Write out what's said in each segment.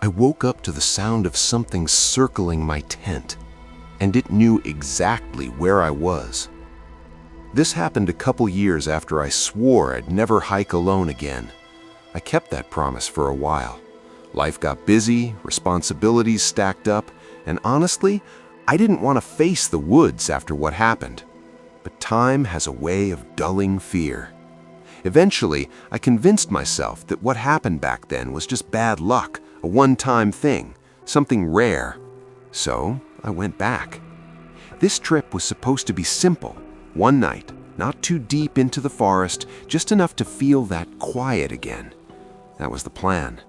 I woke up to the sound of something circling my tent, and it knew exactly where I was. This happened a couple years after I swore I'd never hike alone again. I kept that promise for a while. Life got busy, responsibilities stacked up, and honestly, I didn't want to face the woods after what happened. But time has a way of dulling fear. Eventually, I convinced myself that what happened back then was just bad luck, a one-time thing, something rare. So I went back. This trip was supposed to be simple. One night, not too deep into the forest, just enough to feel that quiet again. That was the plan.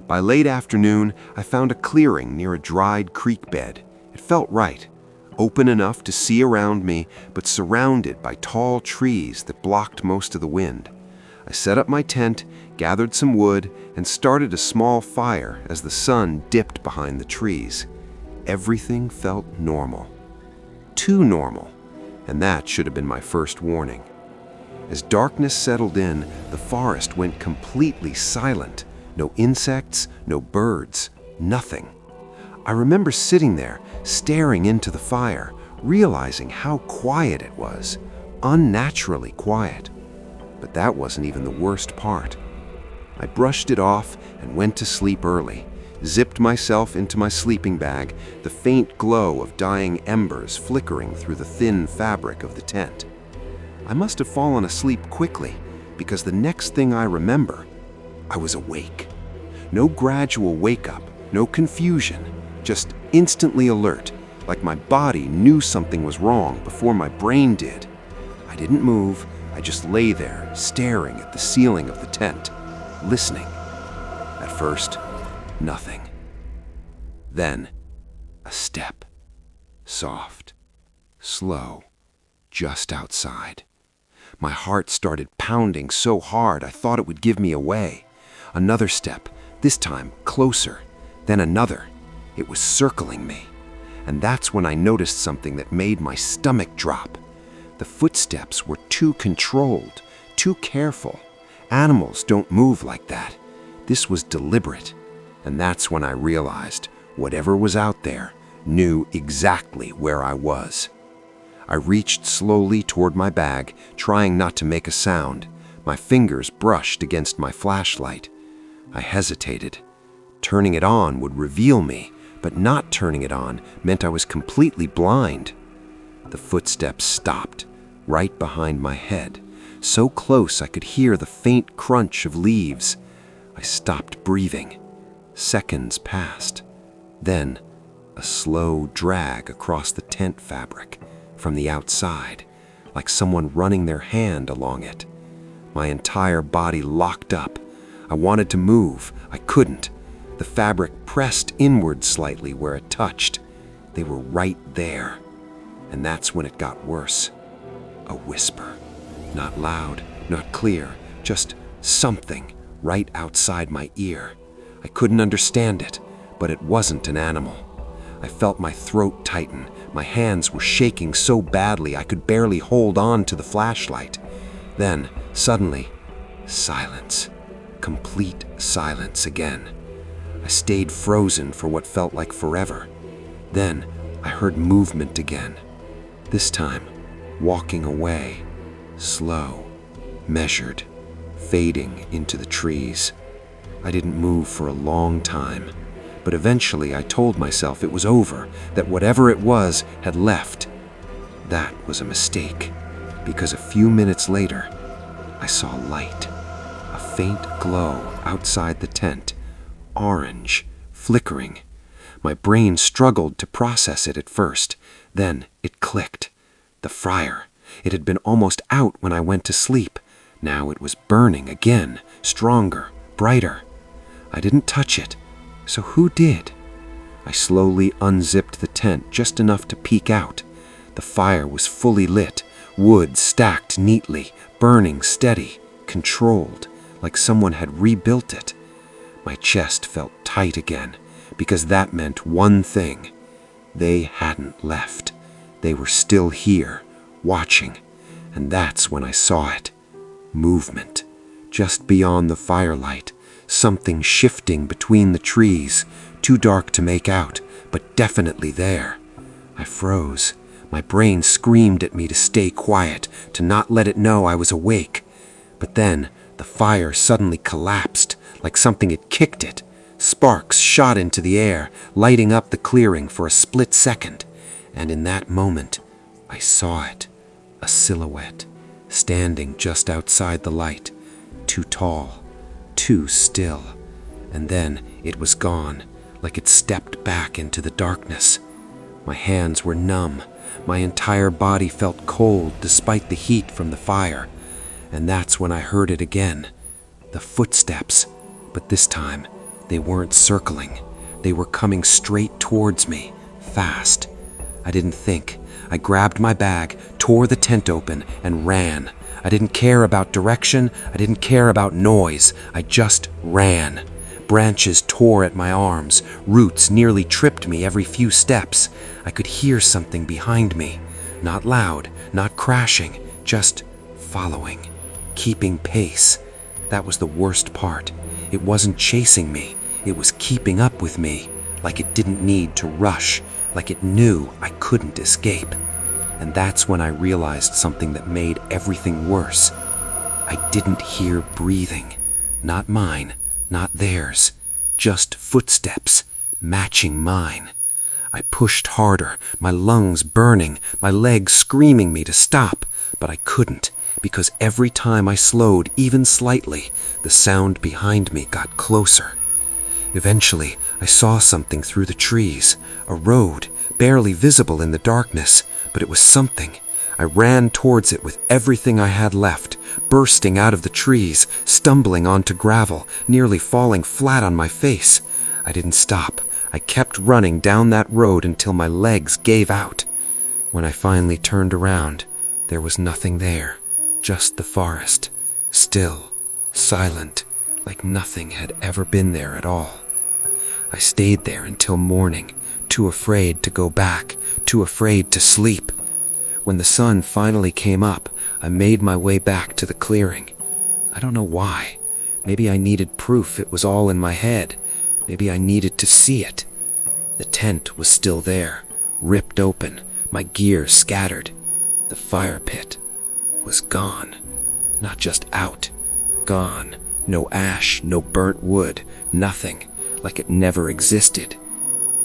By late afternoon, I found a clearing near a dried creek bed. It felt right, open enough to see around me, but surrounded by tall trees that blocked most of the wind. I set up my tent, gathered some wood, and started a small fire as the sun dipped behind the trees. Everything felt normal. Too normal, and that should have been my first warning. As darkness settled in, the forest went completely silent. No insects, no birds, nothing. I remember sitting there, staring into the fire, realizing how quiet it was, unnaturally quiet. But that wasn't even the worst part. I brushed it off and went to sleep early, zipped myself into my sleeping bag, the faint glow of dying embers flickering through the thin fabric of the tent. I must have fallen asleep quickly, because the next thing I remember, I was awake. No gradual wake-up, no confusion, just instantly alert, like my body knew something was wrong before my brain did. I didn't move, I just lay there, staring at the ceiling of the tent, listening. At first, nothing. Then, a step. Soft, slow, just outside. My heart started pounding so hard I thought it would give me away. Another step, this time closer, then another. It was circling me. And that's when I noticed something that made my stomach drop. The footsteps were too controlled, too careful. Animals don't move like that. This was deliberate. And that's when I realized whatever was out there knew exactly where I was. I reached slowly toward my bag, trying not to make a sound. My fingers brushed against my flashlight. I hesitated. Turning it on would reveal me, but not turning it on meant I was completely blind. The footsteps stopped, right behind my head, so close I could hear the faint crunch of leaves. I stopped breathing. Seconds passed. Then, a slow drag across the tent fabric from the outside, like someone running their hand along it. My entire body locked up. I wanted to move. I couldn't. The fabric pressed inward slightly where it touched. They were right there. And that's when it got worse. A whisper. Not loud, not clear, just something right outside my ear. I couldn't understand it, but it wasn't an animal. I felt my throat tighten. My hands were shaking so badly I could barely hold on to the flashlight. Then, suddenly, silence. Complete silence again. I stayed frozen for what felt like forever. Then, I heard movement again. This time, walking away, slow, measured, fading into the trees. I didn't move for a long time, but eventually I told myself it was over, that whatever it was had left. That was a mistake, because a few minutes later, I saw light, a faint glow outside the tent, orange, flickering. My brain struggled to process it at first. Then it clicked. The fire. It had been almost out when I went to sleep. Now it was burning again, stronger, brighter. I didn't touch it, so who did? I slowly unzipped the tent just enough to peek out. The fire was fully lit, wood stacked neatly, burning steady, controlled, like someone had rebuilt it. My chest felt tight again, because that meant one thing. They hadn't left. They were still here, watching, and that's when I saw it. Movement, just beyond the firelight, Something shifting between the trees, too dark to make out, but definitely there. I froze. My brain screamed at me to stay quiet, to not let it know I was awake. But then the fire suddenly collapsed, like something had kicked it. Sparks shot into the air, lighting up the clearing for a split second. And in that moment, I saw it. A silhouette, standing just outside the light. Too tall, too still. And then it was gone, like it stepped back into the darkness. My hands were numb. My entire body felt cold despite the heat from the fire. And that's when I heard it again. The footsteps. But this time, they weren't circling. They were coming straight towards me, fast. I didn't think. I grabbed my bag, tore the tent open, and ran. I didn't care about direction. I didn't care about noise. I just ran. Branches tore at my arms. Roots nearly tripped me every few steps. I could hear something behind me. Not loud, not crashing, just following, keeping pace. That was the worst part. It wasn't chasing me. It was keeping up with me, like it didn't need to rush, like it knew I couldn't escape. And that's when I realized something that made everything worse. I didn't hear breathing. Not mine, not theirs. Just footsteps, matching mine. I pushed harder, my lungs burning, my legs screaming me to stop, but I couldn't, because every time I slowed even slightly, the sound behind me got closer. Eventually, I saw something through the trees, a road, barely visible in the darkness, but it was something. I ran towards it with everything I had left, bursting out of the trees, stumbling onto gravel, nearly falling flat on my face. I didn't stop. I kept running down that road until my legs gave out. When I finally turned around, there was nothing there, just the forest, still, silent, like nothing had ever been there at all. I stayed there until morning, too afraid to go back, too afraid to sleep. When the sun finally came up, I made my way back to the clearing. I don't know why. Maybe I needed proof it was all in my head. Maybe I needed to see it. The tent was still there, ripped open, my gear scattered. The fire pit was gone. Not just out, gone. No ash, no burnt wood, nothing, like it never existed.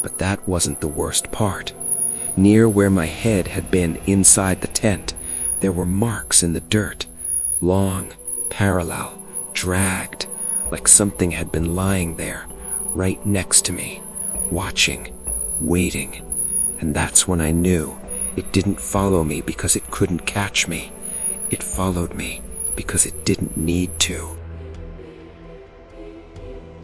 But that wasn't the worst part. Near where my head had been inside the tent, there were marks in the dirt, long, parallel, dragged, like something had been lying there, right next to me, watching, waiting. And that's when I knew it didn't follow me because it couldn't catch me. It followed me because it didn't need to.